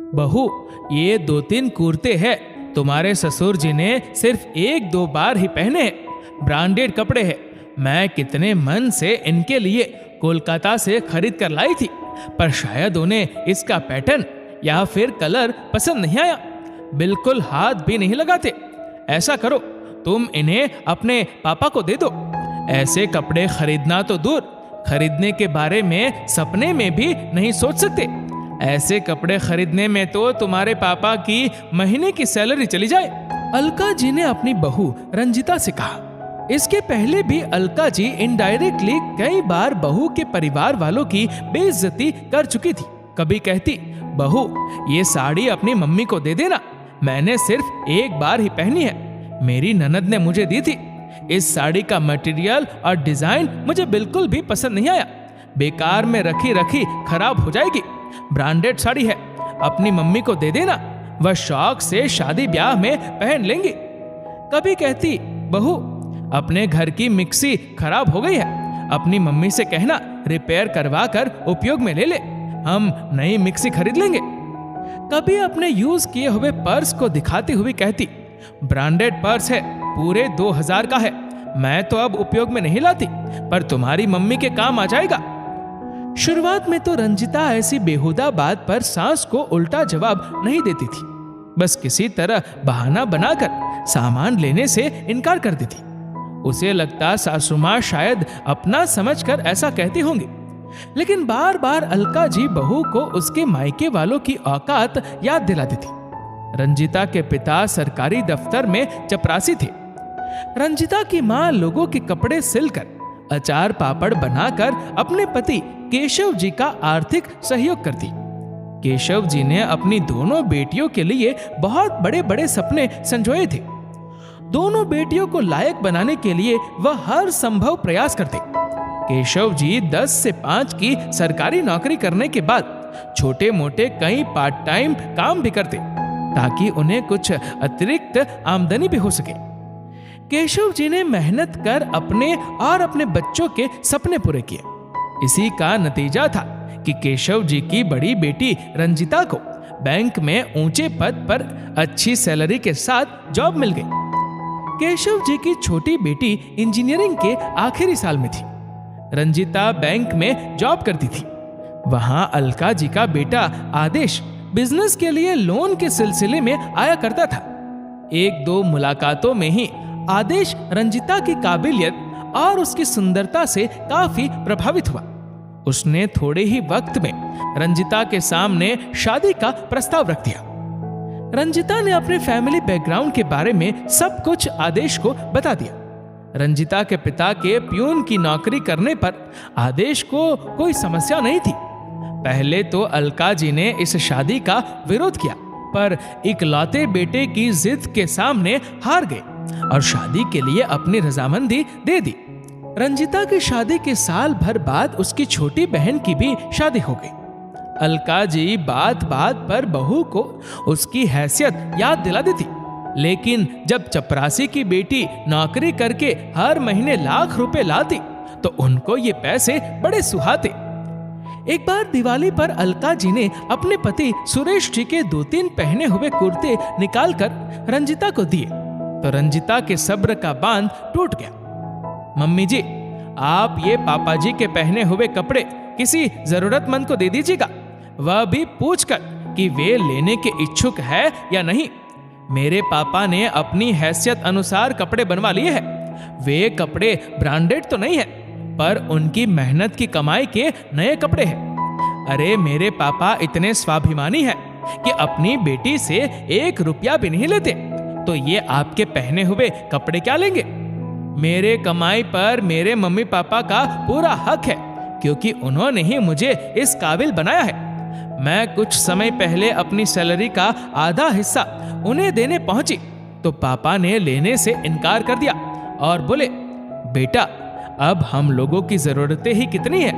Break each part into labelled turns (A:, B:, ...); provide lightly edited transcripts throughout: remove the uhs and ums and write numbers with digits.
A: बहू, ये 2-3 कुर्ते हैं, तुम्हारे ससुर जी ने सिर्फ 1-2 बार ही पहने हैं। ब्रांडेड कपड़े हैं। मैं कितने मन से इनके लिए कोलकाता से खरीद कर लाई थी, पर शायद उन्हें इसका पैटर्न या फिर कलर पसंद नहीं आया। बिल्कुल हाथ भी नहीं लगाते। ऐसा करो, तुम इन्हें अपने पापा को दे दो। ऐसे कपड़े खरीदना तो दूर, खरीदने के बारे में सपने में भी नहीं सोच सकते। ऐसे कपड़े खरीदने में तो तुम्हारे पापा की महीने की सैलरी चली जाए। अलका जी ने अपनी बहू रंजिता से कहा। इसके पहले भी अलका जी इनडायरेक्टली कई बार बहू के परिवार वालों की बेइज्जती कर चुकी थी। कभी कहती, बहू ये साड़ी अपनी मम्मी को दे देना, मैंने सिर्फ 1 बार ही पहनी है, मेरी ननद ने मुझे दी थी। इस साड़ी का मटेरियल और डिजाइन मुझे बिल्कुल भी पसंद नहीं आया, बेकार में रखी रखी खराब हो जाएगी। ब्रांडेड साड़ी है, अपनी मम्मी को दे देना, वह शौक से शादी ब्याह में पहन लेंगी। कभी कहती, बहू अपने घर की मिक्सी खराब हो गई है, अपनी मम्मी से कहना रिपेयर करवा कर उपयोग में ले ले, हम नई मिक्सी खरीद लेंगे। कभी अपने यूज किए हुए पर्स को दिखाती हुई कहती, ब्रांडेड पर्स है, पूरे 2000 का है, मैं तो अब उपयोग में नहीं लाती, पर तुम्हारी मम्मी के काम आ जाएगा। शुरुआत में तो रंजिता ऐसी बेहुदा बात पर सास को उल्टा जवाब नहीं देती थी, बस किसी तरह बहाना बनाकर सामान लेने से इनकार कर देती। उसे लगता सासू मां शायद अपना समझकर ऐसा कहती होंगी, लेकिन बार बार अलका जी बहू को उसके मायके वालों की औकात याद दिलाती थी। रंजिता के पिता सरकारी दफ्तर में चपरासी थे। रंजिता की मां लोगों के कपड़े सिलकर, अचार पापड़ बनाकर अपने पति केशव जी का आर्थिक सहयोग करती। केशव जी ने अपनी दोनों बेटियों के लिए बहुत बड़े बड़े सपने संजोए थे। दोनों बेटियों को लायक बनाने के लिए वह हर संभव प्रयास करते। केशव जी 10 से 5 की सरकारी नौकरी करने के बाद छोटे मोटे कई पार्ट टाइम काम भी करते, ताकि उन्हें कुछ अतिरिक्त आमदनी भी हो सके। केशव जी ने मेहनत कर अपने और अपने बच्चों के सपने पूरे किए। इसी का नतीजा था कि केशव जी की बड़ी बेटी रंजिता को बैंक में ऊंचे पद पर अच्छी सैलरी के साथ जॉब मिल गई। केशव जी की छोटी बेटी इंजीनियरिंग के आखिरी साल में थी। रंजिता बैंक में जॉब करती थी। वहां अलका जी का बेटा आदेश बिजनेस के लिए लोन के सिलसिले में आया करता था। 1-2 मुलाकातों में ही आदेश रंजिता की काबिलियत और उसकी सुंदरता से काफी प्रभावित हुआ। उसने थोड़े ही वक्त में रंजिता के सामने शादी का प्रस्ताव रख दिया। रंजिता ने अपने फैमिली बैकग्राउंड के बारे में सब कुछ आदेश को बता दिया। रंजिता के पिता के प्यून की नौकरी करने पर आदेश को कोई समस्या नहीं थी। पहले तो अलका जी ने इस शादी का विरोध किया, पर इकलौते बेटे की जिद के सामने हार गए और शादी के लिए अपनी रजामंदी दे दी। रंजिता की शादी के साल भर बाद उसकी छोटी बहन की भी शादी हो गई। अलका जी बात बात पर बहू को उसकी हैसियत याद दिला देती, लेकिन जब चपरासी की बेटी नौकरी करके हर महीने लाख रुपए लाती तो उनको ये पैसे बड़े सुहाते। एक बार दिवाली पर अलका जी ने अपने पति सुरेश जी के 2-3 पहने हुए कुर्ते निकालकर रंजिता को दिए तो रंजिता के सब्र का बांध टूट गया। मम्मी जी, आप ये पापा जी के पहने हुए कपड़े किसी जरूरतमंद को दे दीजिएगा, वह भी पूछकर कि वे लेने के इच्छुक है या नहीं। मेरे पापा ने अपनी हैसियत अनुसार कपड़े बनवा लिए हैं। वे कपड़े ब्रांडेड तो नहीं है, पर उनकी मेहनत की कमाई के नए कपड़े हैं। अरे मेरे पापा इतने स्वाभिमानी हैं कि अपनी बेटी से 1 रुपया भी नहीं लेते, तो ये आपके पहने हुए कपड़े क्या लेंगे? मेरे कमाई पर मेरे मम्मी पापा का पूरा हक है, क्योंकि उन्होंने ही मुझे इस काबिल बनाया है। मैं कुछ समय पहले अपनी सैलरी का आधा हिस्सा उन्हें देने पहुंची तो पापा ने लेने से इनकार कर दिया और बोले, बेटा अब हम लोगों की जरूरतें ही कितनी है,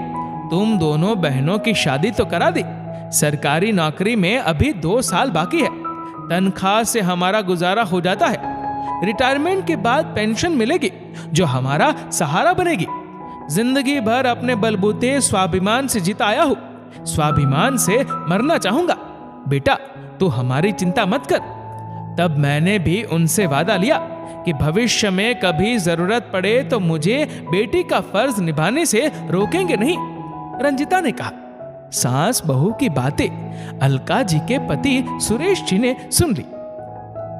A: तुम दोनों बहनों की शादी तो करा दी, सरकारी नौकरी में अभी 2 साल बाकी है, तनख्वाह से हमारा गुजारा हो जाता है, रिटायरमेंट के बाद पेंशन मिलेगी जो हमारा सहारा बनेगी। जिंदगी भर अपने बलबूते स्वाभिमान से जीता आया हूं, स्वाभिमान से मरना चाहूंगा। बेटा तू हमारी चिंता मत कर। तब मैंने भी उनसे वादा लिया कि भविष्य में कभी जरूरत पड़े तो मुझे बेटी का फर्ज निभाने से रोकेंगे नहीं। रंजिता ने कहा। सास बहू की बातें अलका जी के पति सुरेश जी ने सुन ली।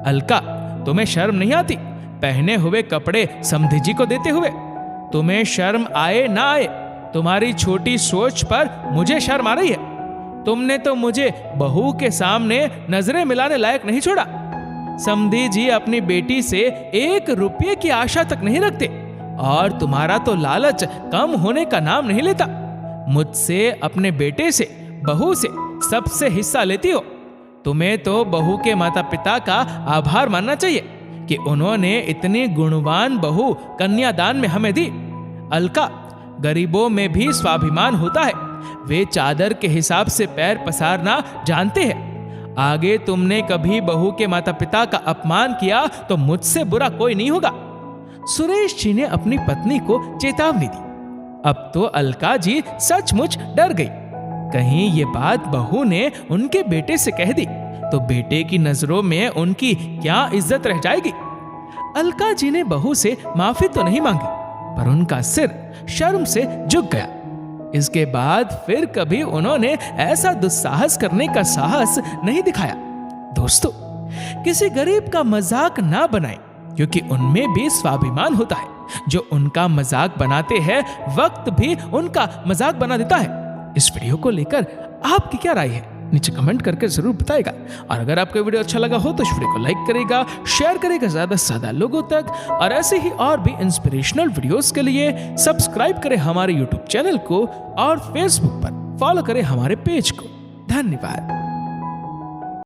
A: अलका, तुम्हें शर्म नहीं आती पहने हुए कपड़े समधी जी को देते हुए? तुम्हें शर्म आए ना आए, तुम्हारी छोटी सोच पर मुझे शर्म आ रही है। तुमने तो मुझे बहू के सामने नजरें मिलाने लायक नहीं छोड़ा। समधी जी अपनी बेटी से 1 रुपये की आशा तक नहीं रखते और तुम्हारा तो लालच कम होने का नाम नहीं लेता। मुझसे, अपने बेटे से, बहू से सबसे हिस्सा लेती हो। तुम्हें तो बहू के माता पिता का आभार मानना चाहिए कि उन्होंने इतनी गुणवान बहू कन्यादान में हमें दी। अलका, गरीबों में भी स्वाभिमान होता है, वे चादर के हिसाब से पैर पसारना जानते हैं। आगे तुमने कभी बहू के माता पिता का अपमान किया तो मुझसे बुरा कोई नहीं होगा। सुरेश जी ने अपनी पत्नी को चेतावनी दी। अब तो अलका जी सचमुच डर गई। कहीं ये बात बहू ने उनके बेटे से कह दी तो बेटे की नजरों में उनकी क्या इज्जत रह जाएगी। अलका जी ने बहू से माफी तो नहीं मांगी, पर उनका सिर शर्म से झुक गया। इसके बाद फिर कभी उन्होंने ऐसा दुस्साहस करने का साहस नहीं दिखाया। दोस्तों, किसी गरीब का मजाक ना बनाएं, क्योंकि उनमें भी स्वाभिमान होता है। जो उनका मजाक बनाते हैं, वक्त भी उनका मजाक बना देता है। इस वीडियो को लेकर आपकी क्या राय है, नीचे कमेंट करके जरूर बताएगा। और अगर आपको वीडियो अच्छा लगा हो तो इस वीडियो को लाइक करेगा, शेयर करेगा ज्यादा से ज्यादा लोगों तक। और ऐसे ही और भी इंस्पिरेशनल वीडियोस के लिए सब्सक्राइब करें हमारे यूट्यूब चैनल को और फेसबुक पर फॉलो करें हमारे पेज को। धन्यवाद।